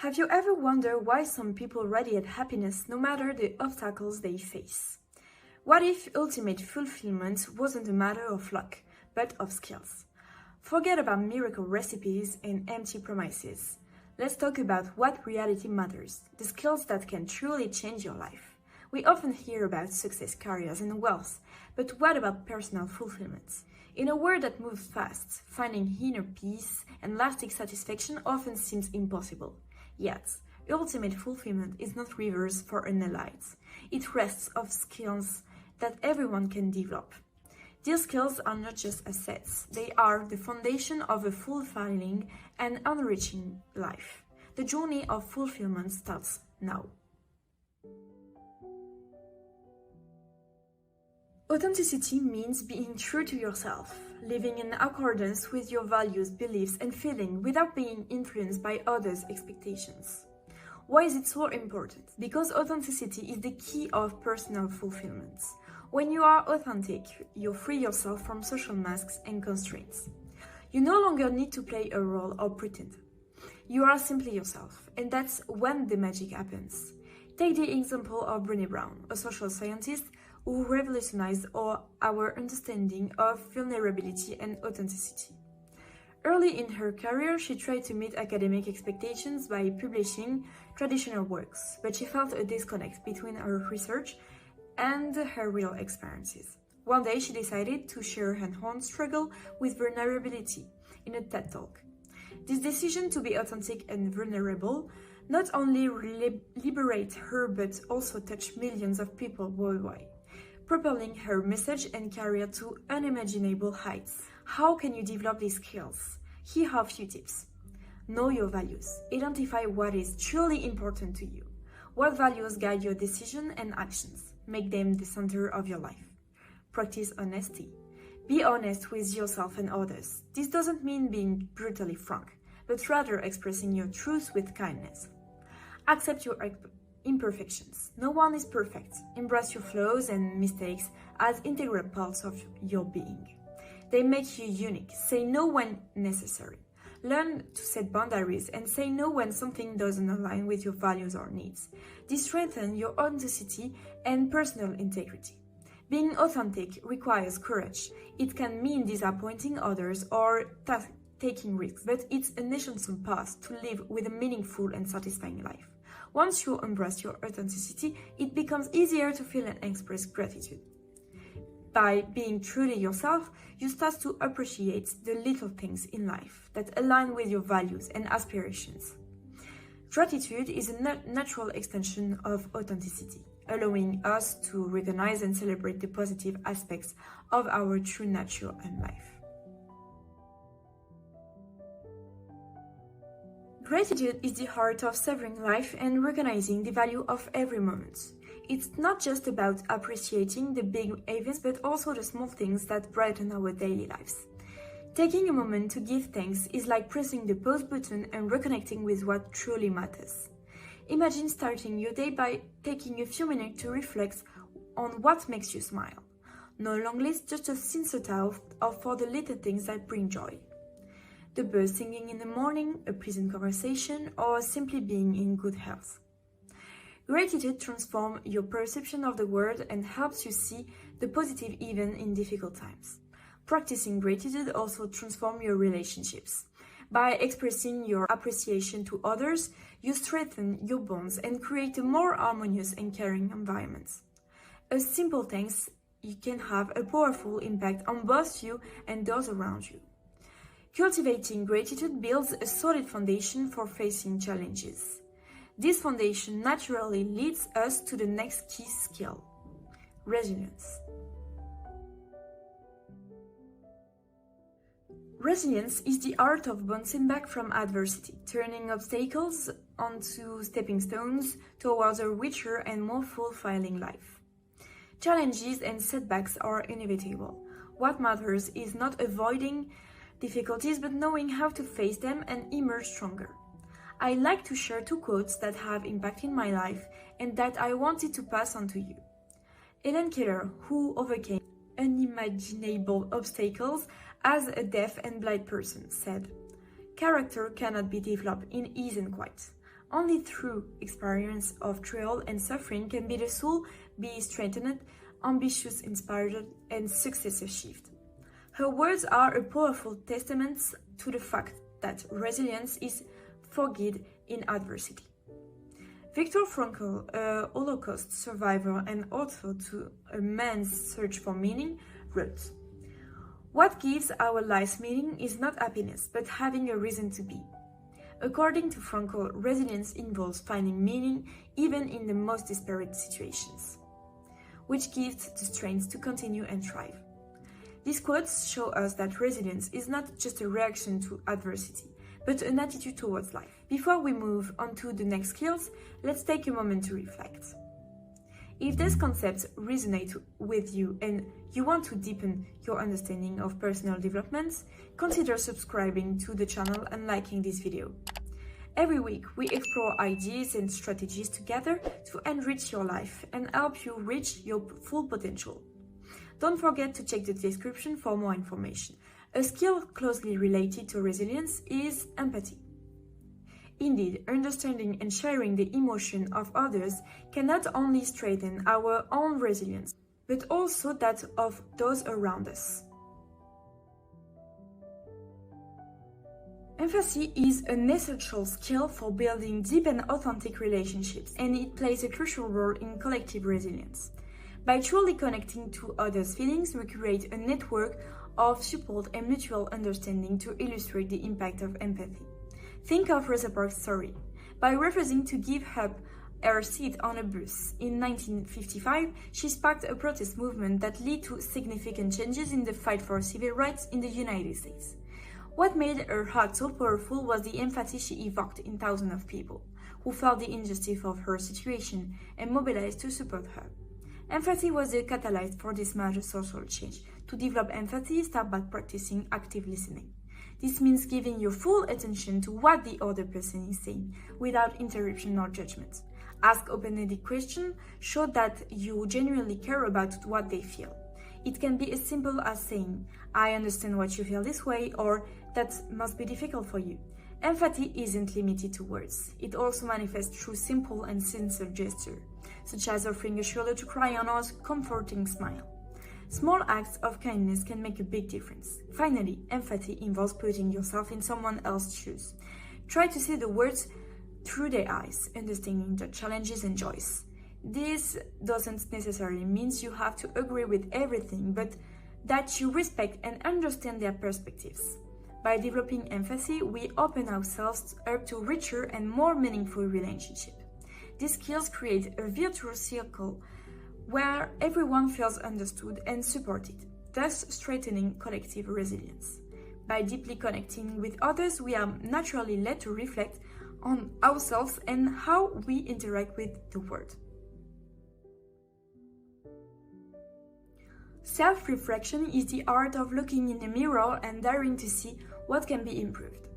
Have you ever wondered why some people radiate happiness no matter the obstacles they face? What if ultimate fulfillment wasn't a matter of luck, but of skills? Forget about miracle recipes and empty promises. Let's talk about what reality matters, the skills that can truly change your life. We often hear about success, careers, and wealth, but what about personal fulfillment? In a world that moves fast, finding inner peace and lasting satisfaction often seems impossible. Yet, ultimate fulfillment is not reserved for an elite. It rests on skills that everyone can develop. These skills are not just assets, they are the foundation of a fulfilling and enriching life. The journey of fulfillment starts now. Authenticity means being true to yourself, living in accordance with your values, beliefs, and feelings without being influenced by others' expectations. Why is it so important? Because authenticity is the key of personal fulfillment. When you are authentic, you free yourself from social masks and constraints. You no longer need to play a role or pretend. You are simply yourself, and that's when the magic happens. Take the example of Brené Brown, a social scientist who revolutionized our understanding of vulnerability and authenticity. Early in her career, she tried to meet academic expectations by publishing traditional works, but she felt a disconnect between her research and her real experiences. One day, she decided to share her own struggle with vulnerability in a TED Talk. This decision to be authentic and vulnerable not only liberated her but also touched millions of people worldwide, propelling her message and career to unimaginable heights. How can you develop these skills? Here are a few tips. Know your values. Identify what is truly important to you. What values guide your decisions and actions? Make them the center of your life. Practice honesty. Be honest with yourself and others. This doesn't mean being brutally frank, but rather expressing your truth with kindness. Accept your imperfections. No one is perfect. Embrace your flaws and mistakes as integral parts of your being. They make you unique. Say no when necessary. Learn to set boundaries and say no when something doesn't align with your values or needs. This strengthens your authenticity and personal integrity. Being authentic requires courage. It can mean disappointing others or taking risks, but it's an essential path to live with a meaningful and satisfying life. Once you embrace your authenticity, it becomes easier to feel and express gratitude. By being true to yourself, you start to appreciate the little things in life that align with your values and aspirations. Gratitude is a natural extension of authenticity, allowing us to recognize and celebrate the positive aspects of our true nature and life. Gratitude is the heart of savoring life and recognizing the value of every moment. It's not just about appreciating the big events, but also the small things that brighten our daily lives. Taking a moment to give thanks is like pressing the pause button and reconnecting with what truly matters. Imagine starting your day by taking a few minutes to reflect on what makes you smile. No long list, just a sincere thought for the little things that bring joy. The birds singing in the morning, a pleasant conversation, or simply being in good health. Gratitude transforms your perception of the world and helps you see the positive even in difficult times. Practicing gratitude also transforms your relationships. By expressing your appreciation to others, you strengthen your bonds and create a more harmonious and caring environment. A simple thanks can have a powerful impact on both you and those around you. Cultivating gratitude builds a solid foundation for facing challenges. This foundation naturally leads us to the next key skill: resilience. Resilience is the art of bouncing back from adversity, turning obstacles onto stepping stones towards a richer and more fulfilling life. Challenges and setbacks are inevitable. What matters is not avoiding difficulties, but knowing how to face them and emerge stronger. I like to share two quotes that have impacted my life and that I wanted to pass on to you. Helen Keller, who overcame unimaginable obstacles as a deaf and blind person, said, "Character cannot be developed in ease and quiet. Only through experience of trial and suffering can the soul be strengthened, ambitious inspired, and success achieved. Her words are a powerful testament to the fact that resilience is forged in adversity. Viktor Frankl, a Holocaust survivor and author to A Man's Search for Meaning, wrote, "What gives our lives meaning is not happiness, but having a reason to be." According to Frankl, resilience involves finding meaning even in the most disparate situations, which gives the strength to continue and thrive. These quotes show us that resilience is not just a reaction to adversity, but an attitude towards life. Before we move on to the next skills, let's take a moment to reflect. If these concepts resonate with you and you want to deepen your understanding of personal development, consider subscribing to the channel and liking this video. Every week, we explore ideas and strategies together to enrich your life and help you reach your full potential. Don't forget to check the description for more information. A skill closely related to resilience is empathy. Indeed, understanding and sharing the emotion of others can not only strengthen our own resilience, but also that of those around us. Empathy is an essential skill for building deep and authentic relationships, and it plays a crucial role in collective resilience. By truly connecting to others' feelings, we create a network of support and mutual understanding to illustrate the impact of empathy. Think of Rosa Parks' story. By refusing to give up her seat on a bus in 1955, she sparked a protest movement that led to significant changes in the fight for civil rights in the United States. What made her act so powerful was the empathy she evoked in thousands of people, who felt the injustice of her situation and mobilized to support her. Empathy was the catalyst for this major social change. To develop empathy, start by practicing active listening. This means giving your full attention to what the other person is saying, without interruption or judgment. Ask open-ended questions, show that you genuinely care about what they feel. It can be as simple as saying, "I understand what you feel this way," or "That must be difficult for you." Empathy isn't limited to words. It also manifests through simple and sincere gestures, such as offering a shoulder to cry on or a comforting smile. Small acts of kindness can make a big difference. Finally, empathy involves putting yourself in someone else's shoes. Try to see the words through their eyes, understanding their challenges and joys. This doesn't necessarily mean you have to agree with everything, but that you respect and understand their perspectives. By developing empathy, we open ourselves up to richer and more meaningful relationships. These skills create a virtuous circle where everyone feels understood and supported, thus strengthening collective resilience. By deeply connecting with others, we are naturally led to reflect on ourselves and how we interact with the world. Self-reflection is the art of looking in the mirror and daring to see what can be improved.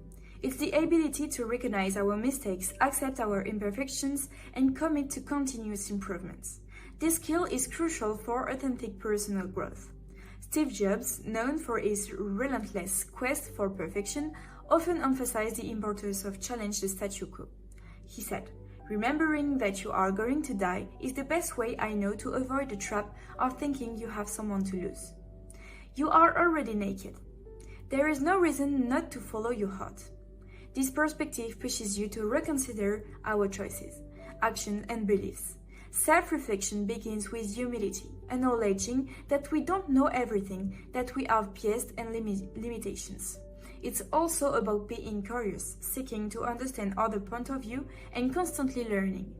It's the ability to recognize our mistakes, accept our imperfections, and commit to continuous improvements. This skill is crucial for authentic personal growth. Steve Jobs, known for his relentless quest for perfection, often emphasized the importance of challenging the status quo. He said, "Remembering that you are going to die is the best way I know to avoid the trap of thinking you have someone to lose. You are already naked. There is no reason not to follow your heart." This perspective pushes you to reconsider our choices, actions, and beliefs. Self-reflection begins with humility, acknowledging that we don't know everything, that we have biases and limitations. It's also about being curious, seeking to understand other points of view, and constantly learning.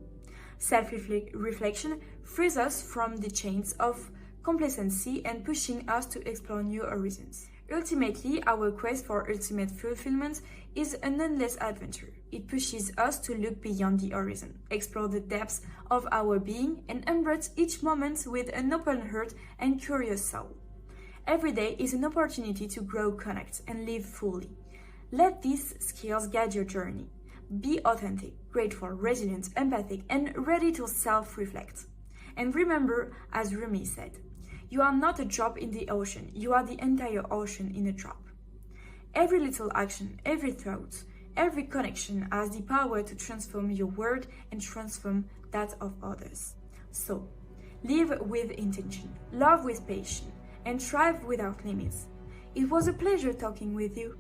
Self-reflection frees us from the chains of complacency and pushing us to explore new horizons. Ultimately, our quest for ultimate fulfillment is an endless adventure. It pushes us to look beyond the horizon, explore the depths of our being, and embrace each moment with an open heart and curious soul. Every day is an opportunity to grow, connect, and live fully. Let these skills guide your journey. Be authentic, grateful, resilient, empathic, and ready to self-reflect. And remember, as Rumi said, "You are not a drop in the ocean, you are the entire ocean in a drop." Every little action, every thought, every connection has the power to transform your world and transform that of others. So, live with intention, love with passion, and thrive without limits. It was a pleasure talking with you.